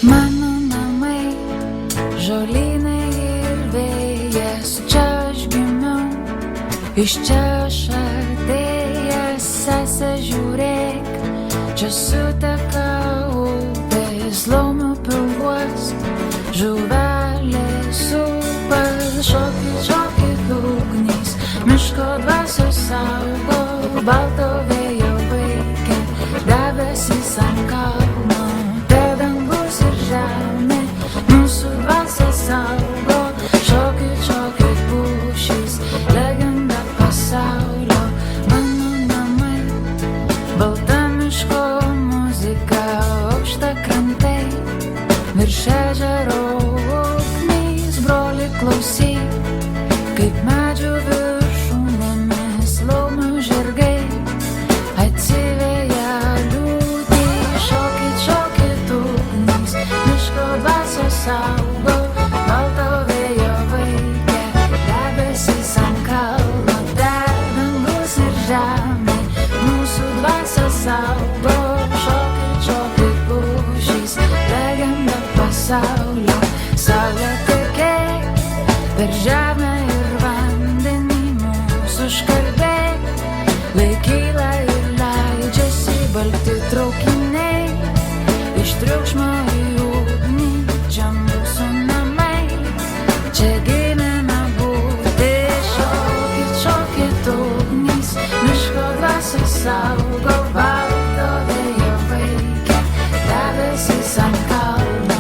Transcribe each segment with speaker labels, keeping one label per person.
Speaker 1: Mano namai, žolynai ir vėjas, čia aš gimiau, iš čia aš atėjęs, sese žiūrėk, čia suteka upės, laumių pilvuos, žuvelės upas, šokit ugnys, miško dvasios saugo, balto vėjo vaikė, debesys ant kalno. Mūsų dvasia saugo, šokit pušys, legenda pasaulio, mano namai, balta miško muzika, aukšta krantai, virš ežero ugnis, broli klausyk, kaip medžių viršūnėmis laumių žirgai, atsiveja liūtį, šokit ugnis, miško dvasia saugo, balto vėjo vaikė, debesys ant kalno, dangus ir žemė, mūsų dvasia saugo, šokit pušys, legenda pasaulio, saulė tekėk, per žemę ir vandenį mūsų užkalbėk, laikyla ir leidžiasi balti traukiniai, iš triukšmo į ugnį, čia mūsų namai, čia gimėme būti, šokit ugnys, miško dvasia saugo, balto vėjo vaikė, debesys ant kalno,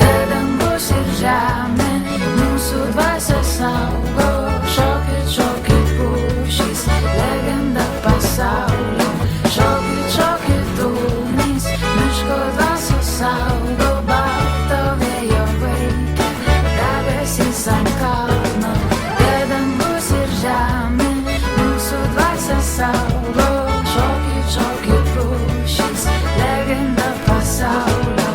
Speaker 1: dangus ir žemė, mūsų dvasia saugo, šokit pušys, legenda pasaulio, šokit ugnys, miško dvasia saugo, balto vėjo vaikė, debesys ant kalno, dangus ir žemė, mūsų dvasia saugo, šokit pušys, legenda pasaulio.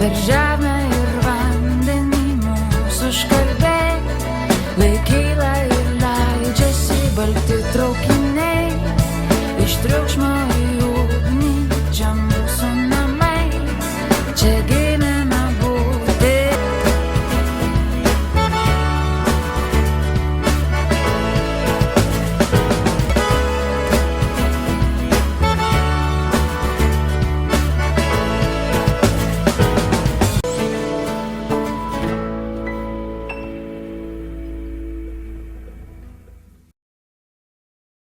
Speaker 1: Per žemę ir vandenį mūsų užkalbėk, laikyla ir leidžiasi balti traukiniai, iš triukšmo į